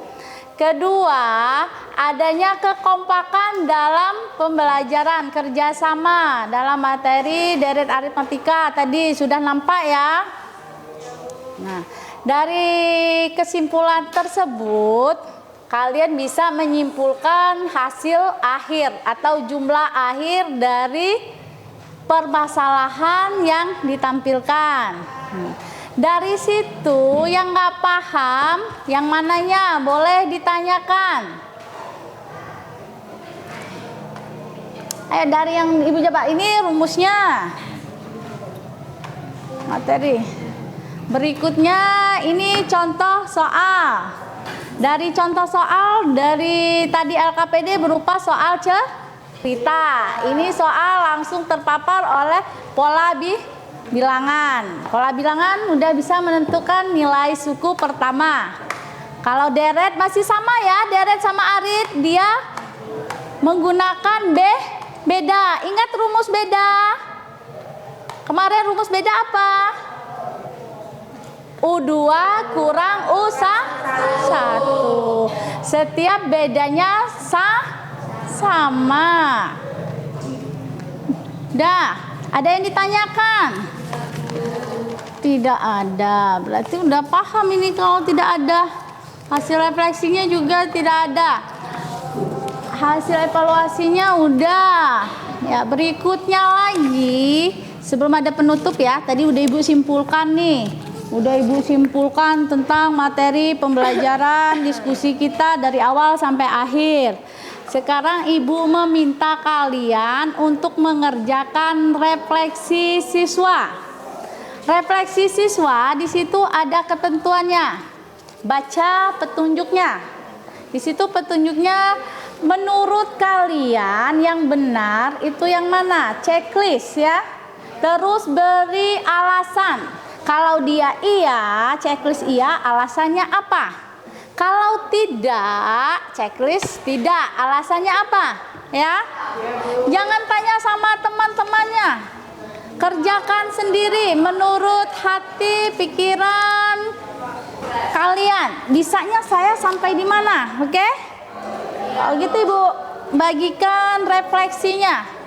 Kedua, adanya kekompakan dalam pembelajaran, kerjasama dalam materi deret aritmatika tadi sudah nampak ya. Nah, dari kesimpulan tersebut kalian bisa menyimpulkan hasil akhir atau jumlah akhir dari permasalahan yang ditampilkan. Dari situ yang nggak paham, yang mananya boleh ditanyakan. Ayo dari yang Ibu coba, ini rumusnya. Materi. Berikutnya ini contoh soal. Dari contoh soal dari tadi LKPD berupa soal cerita. Ini soal langsung terpapar oleh pola bilangan. Pola bilangan udah bisa menentukan nilai suku pertama. Kalau deret masih sama ya, deret sama arit dia menggunakan beda. Ingat rumus beda. Kemarin rumus beda apa? U2 kurang U1. Setiap bedanya sama. Dah, ada yang ditanyakan? Tidak ada. Berarti udah paham ini kalau tidak ada. Hasil refleksinya juga tidak ada. Hasil evaluasinya udah. Ya, berikutnya lagi sebelum ada penutup ya. Tadi udah Ibu simpulkan nih. Udah Ibu simpulkan tentang materi pembelajaran diskusi kita dari awal sampai akhir. Sekarang Ibu meminta kalian untuk mengerjakan refleksi siswa. Refleksi siswa di situ ada ketentuannya. Baca petunjuknya. Di situ petunjuknya menurut kalian yang benar itu yang mana? Checklist ya. Terus beri alasan. Kalau dia iya, checklist iya, alasannya apa? Kalau tidak, checklist tidak, alasannya apa? Ya. Jangan tanya sama teman-temannya. Kerjakan sendiri menurut hati, pikiran kalian. Bisanya saya sampai di mana? Oke? Kalau gitu Ibu, bagikan refleksinya.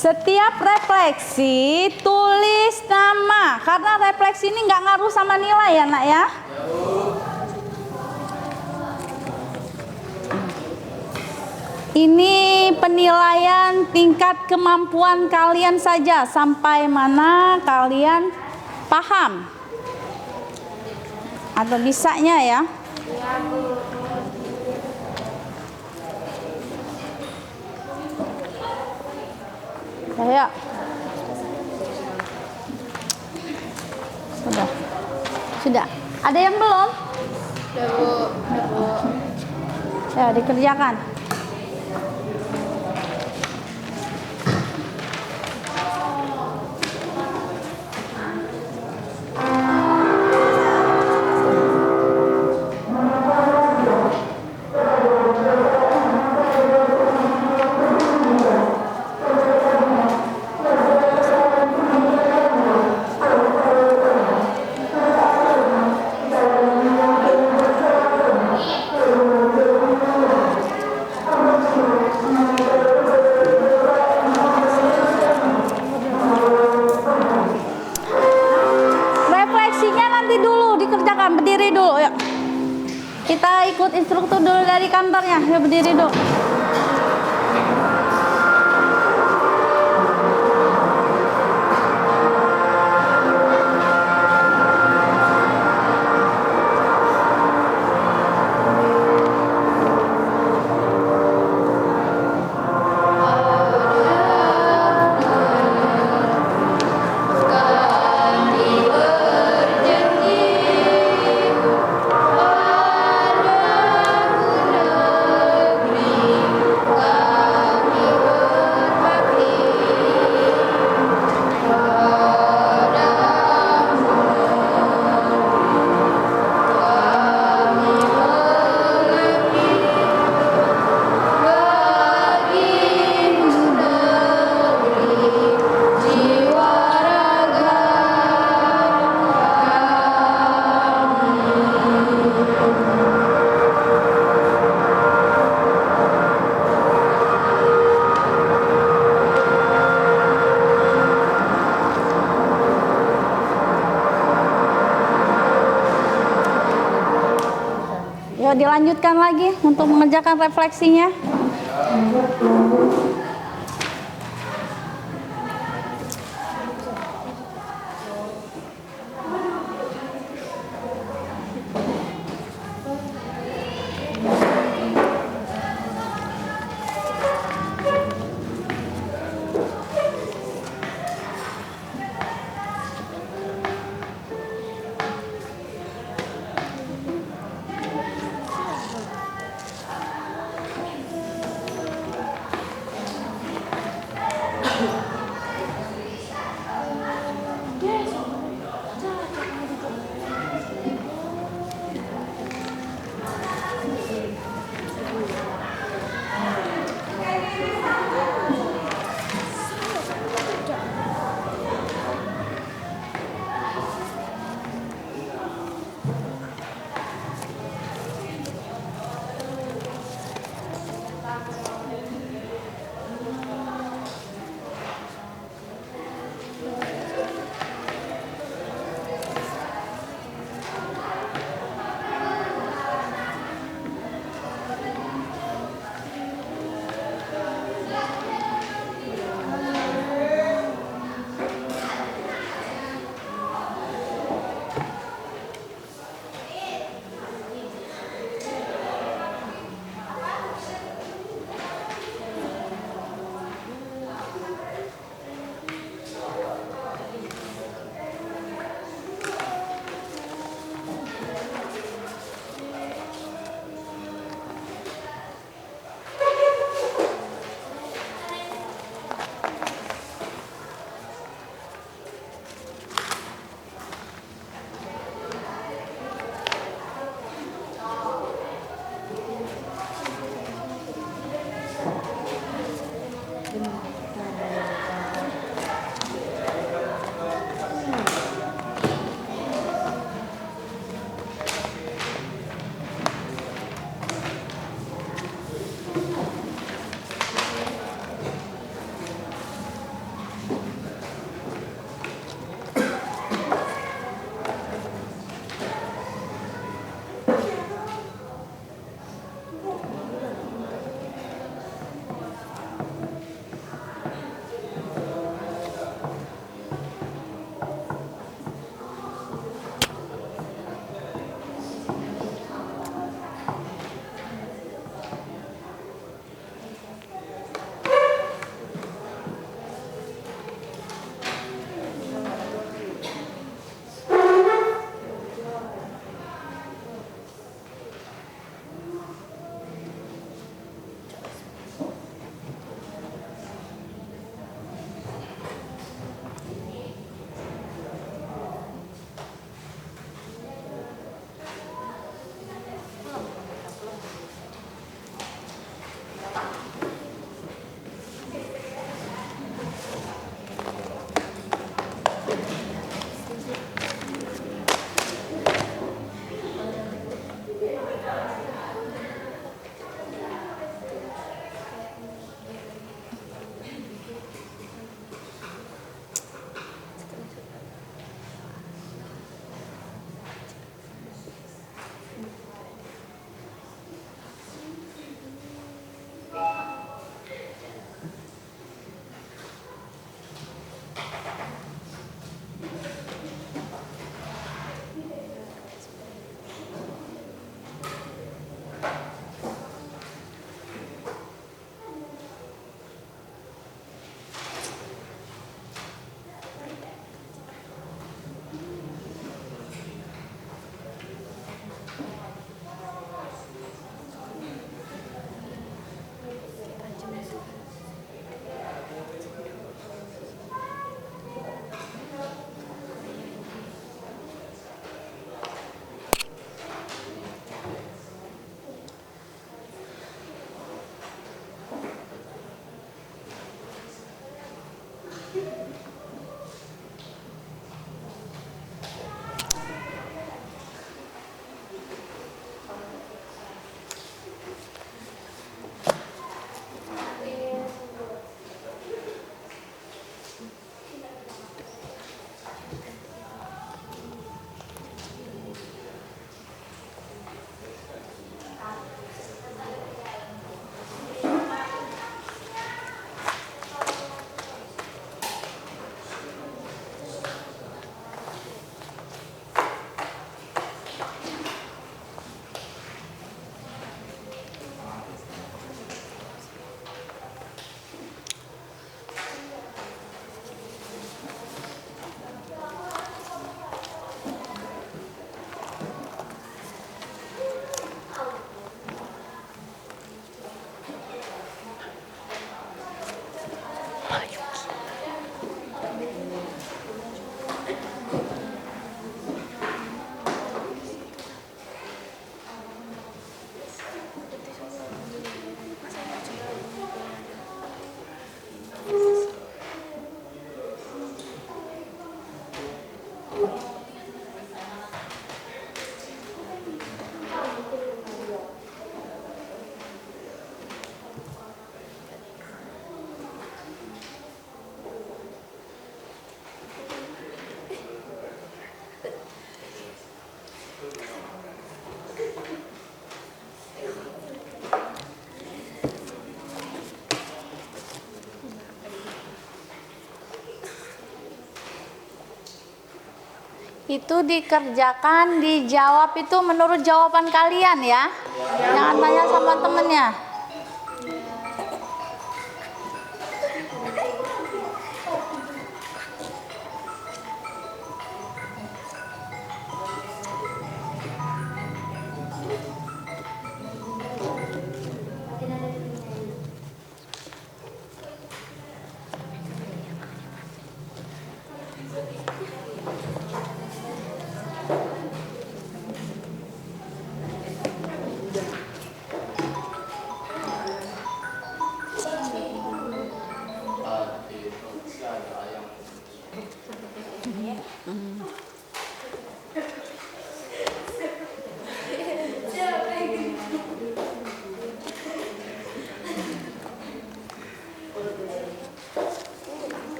Setiap refleksi tulis nama, karena refleksi ini nggak ngaruh sama nilai ya nak ya. Ini penilaian tingkat kemampuan kalian saja, sampai mana kalian paham atau bisanya ya. Ayo. Sudah. Ada yang belum? Udah Bu. Ya, dikerjakan. Berdiri dulu, yuk. Kita ikut instruktur dulu dari kantornya. Yuk berdiri dulu. Yuk dilanjutkan lagi untuk mengerjakan refleksinya. Itu dikerjakan, dijawab itu menurut jawaban kalian ya. Jangan tanya sama temennya.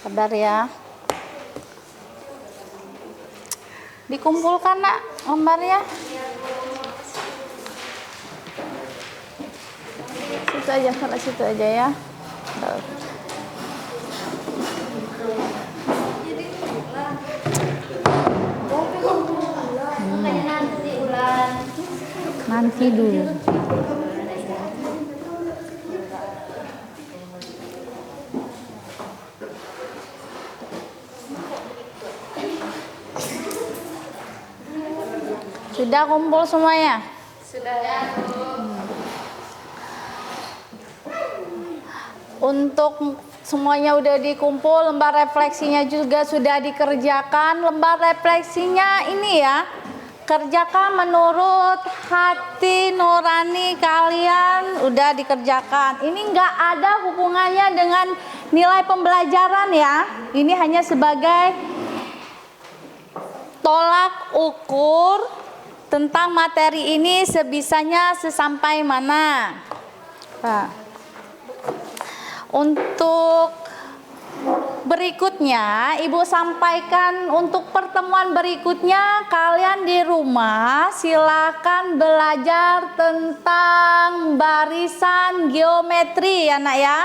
Sabar ya. Dikumpulkan nak lembarnya. situ aja, taruh situ aja ya. Nanti dulu. Sudah kumpul semuanya? Sudah. Untuk semuanya udah dikumpul, lembar refleksinya juga sudah dikerjakan. Lembar refleksinya ini ya, kerjakan menurut hati nurani kalian, udah dikerjakan. Ini nggak ada hubungannya dengan nilai pembelajaran ya. Ini hanya sebagai tolak ukur tentang materi ini sebisanya sesampai mana. Nah, untuk berikutnya Ibu sampaikan untuk pertemuan berikutnya kalian di rumah silakan belajar tentang barisan geometri ya nak ya.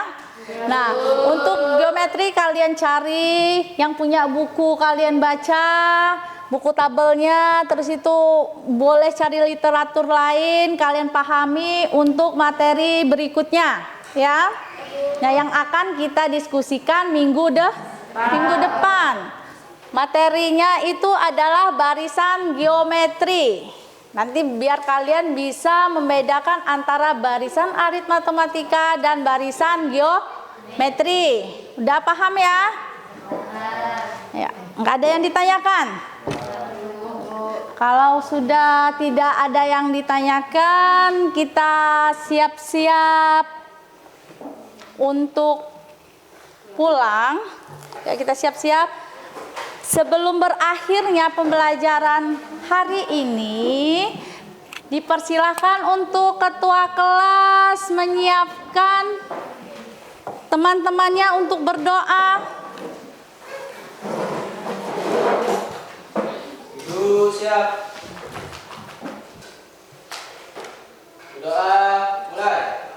Nah, untuk geometri kalian cari yang punya buku, kalian baca buku tabelnya, terus itu boleh cari literatur lain, kalian pahami untuk materi berikutnya ya. Nah, yang akan kita diskusikan minggu depan. Materinya itu adalah barisan geometri. Nanti biar kalian bisa membedakan antara barisan aritmatematika dan barisan geometri. Udah paham ya? Ya, nggak ada yang ditanyakan? Kalau sudah tidak ada yang ditanyakan, kita siap-siap untuk pulang. Ya, kita siap-siap. Sebelum berakhirnya pembelajaran hari ini, dipersilahkan untuk ketua kelas menyiapkan teman-temannya untuk berdoa. Ibu siap. Doa mulai.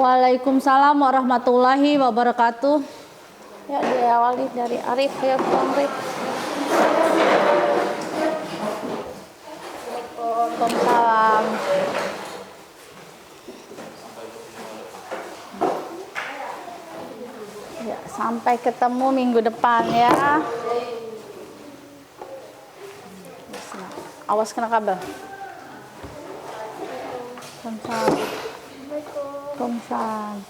Waalaikumsalam warahmatullahi wabarakatuh. Ya, diawali dari Arif ya, Arif. Waalaikumsalam. Ya, sampai ketemu minggu depan ya. Awas kena kabel. Waalaikumsalam. Waalaikumsalam.